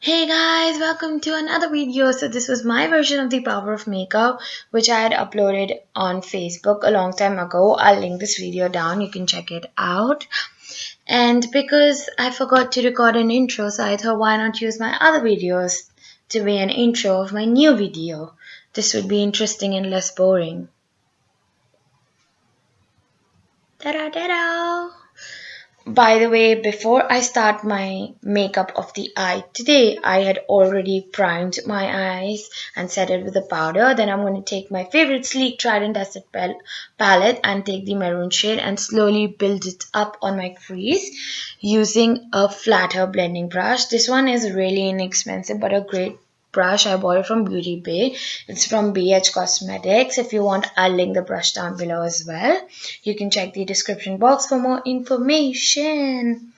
Hey guys, welcome to another video. So this was my version of the power of makeup, which I had uploaded on Facebook a long time ago. I'll link this video down, you can check it out. And because I forgot to record an intro, so I thought why not use my other videos to be an intro of my new video. This would be interesting and less boring. Ta-da, ta-da! By the way, before I start my makeup of the eye today, I had already primed my eyes and set it with a powder. Then I'm going to take my favorite sleek tried and tested palette and take the maroon shade and slowly build it up on my crease using a flatter blending brush. This one is really inexpensive but a great brush. I bought it from Beauty Bay. It's from BH Cosmetics. If you want, I'll link the brush down below as well. You can check the description box for more information.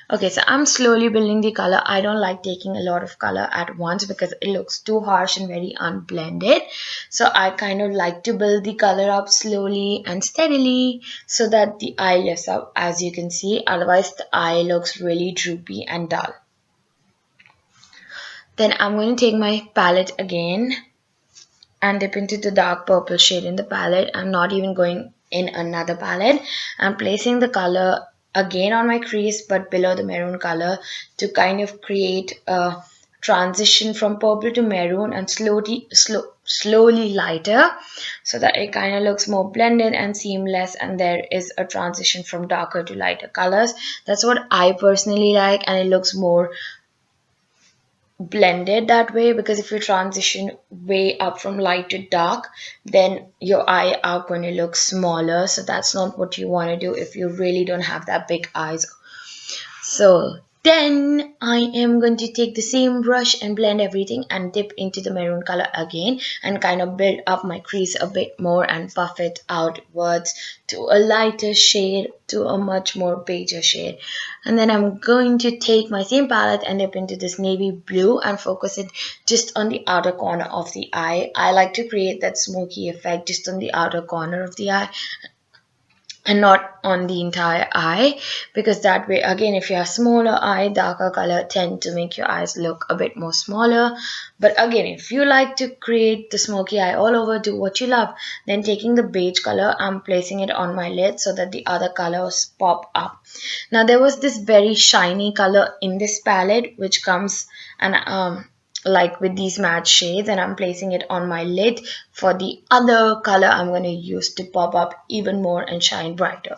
Okay, so I'm slowly building the color. I don't like taking a lot of color at once because it looks too harsh and very unblended. So I kind of like to build the color up slowly and steadily so that the eye lifts up, as you can see. Otherwise, the eye looks really droopy and dull. Then I'm going to take my palette again and dip into the dark purple shade in the palette. I'm not even going in another palette. I'm placing the color again on my crease but below the maroon color to kind of create a transition from purple to maroon and slowly lighter so that it kind of looks more blended and seamless, and there is a transition from darker to lighter colors. That's what I personally like, and it looks more blended that way, because if you transition way up from light to dark, then your eye are going to look smaller, so that's not what you want to do if you really don't have that big eyes. So then I am going to take the same brush and blend everything and dip into the maroon color again and kind of build up my crease a bit more and buff it outwards to a lighter shade, to a much more beiger shade. And then I'm going to take my same palette and dip into this navy blue and focus it just on the outer corner of the eye. I like to create that smoky effect just on the outer corner of the eye and not on the entire eye, because that way, again, if you have smaller eye, darker color tend to make your eyes look a bit more smaller. But again, if you like to create the smoky eye all over, do what you love. Then taking the beige color, I'm placing it on my lid so that the other colors pop up. Now there was this very shiny color in this palette which comes and like with these matte shades, and I'm placing it on my lid for the other color I'm going to use to pop up even more and shine brighter.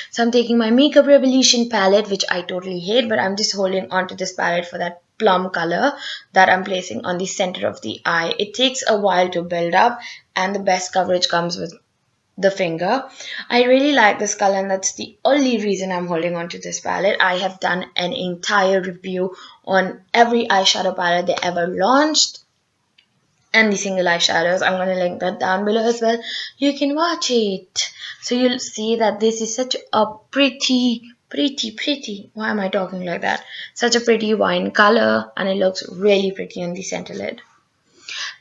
So I'm taking my Makeup Revolution palette, which I totally hate, but I'm just holding onto this palette for that plum color that I'm placing on the center of the eye. It takes a while to build up, and the best coverage comes with the finger. I really like this color, and that's the only reason I'm holding on to this palette. I have done an entire review on every eyeshadow palette they ever launched and the single eyeshadows. I'm going to link that down below as well. You can watch it. So you'll see that this is such a pretty, why am I talking like that? Such a pretty wine color, and it looks really pretty on the center lid.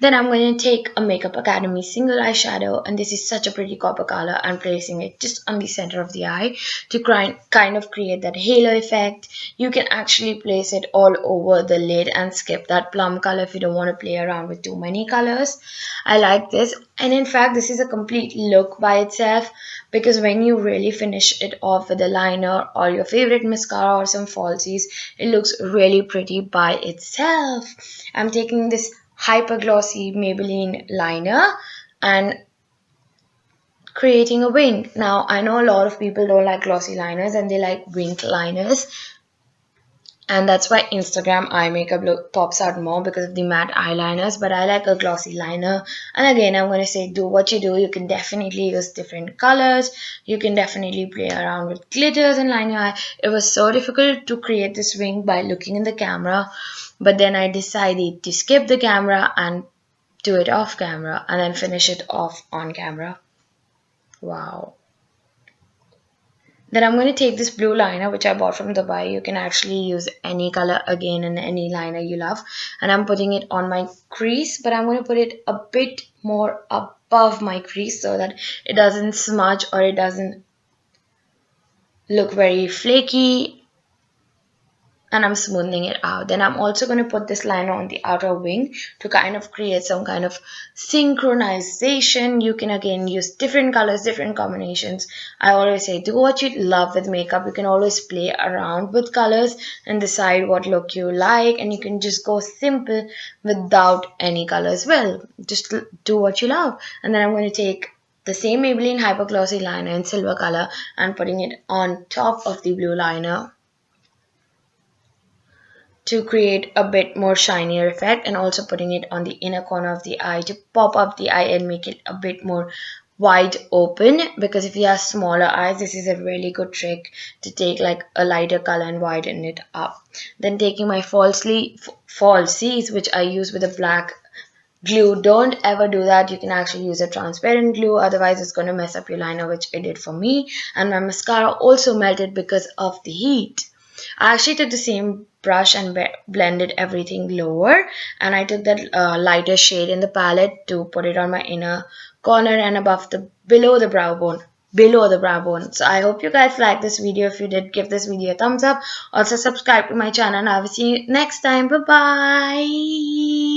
Then I'm going to take a Makeup Academy single eyeshadow, and this is such a pretty copper color. I'm placing it just on the center of the eye to kind of create that halo effect. You can actually place it all over the lid and skip that plum color if you don't want to play around with too many colors. I like this, and in fact this is a complete look by itself, because when you really finish it off with a liner or your favorite mascara or some falsies, it looks really pretty by itself. I'm taking this hyper glossy Maybelline liner and creating a wing. Now I know a lot of people don't like glossy liners and they like wink liners, and that's why Instagram eye makeup look pops out more because of the matte eyeliners, but I like a glossy liner. And again, I'm going to say do what you do. You can definitely use different colors. You can definitely play around with glitters and line your eye. It was so difficult to create this wing by looking in the camera, but then I decided to skip the camera and do it off camera and then finish it off on camera. Wow. Then I'm going to take this blue liner which I bought from Dubai. You can actually use any color again and any liner you love. And I'm putting it on my crease, but I'm going to put it a bit more above my crease so that it doesn't smudge or it doesn't look very flaky and I'm smoothing it out. Then I'm also going to put this liner on the outer wing to kind of create some kind of synchronization. You can again use different colors, different combinations. I always say do what you love with makeup. You can always play around with colors and decide what look you like, and you can just go simple without any colors. Well, just do what you love. And then I'm going to take the same Maybelline Hyper Glossy liner in silver color and putting it on top of the blue liner to create a bit more shinier effect, and also putting it on the inner corner of the eye to pop up the eye and make it a bit more wide open, because if you have smaller eyes, this is a really good trick to take like a lighter color and widen it up. Then taking my falsies, which I use with a black glue. Don't ever do that. You can actually use a transparent glue, otherwise it's going to mess up your liner, which it did for me. And my mascara also melted because of the heat. I actually took the same brush and blended everything lower, and I took that lighter shade in the palette to put it on my inner corner and above the below the brow bone. So I hope you guys like this video. If you did, give this video a thumbs up. Also subscribe to my channel, and I will see you next time. Bye bye.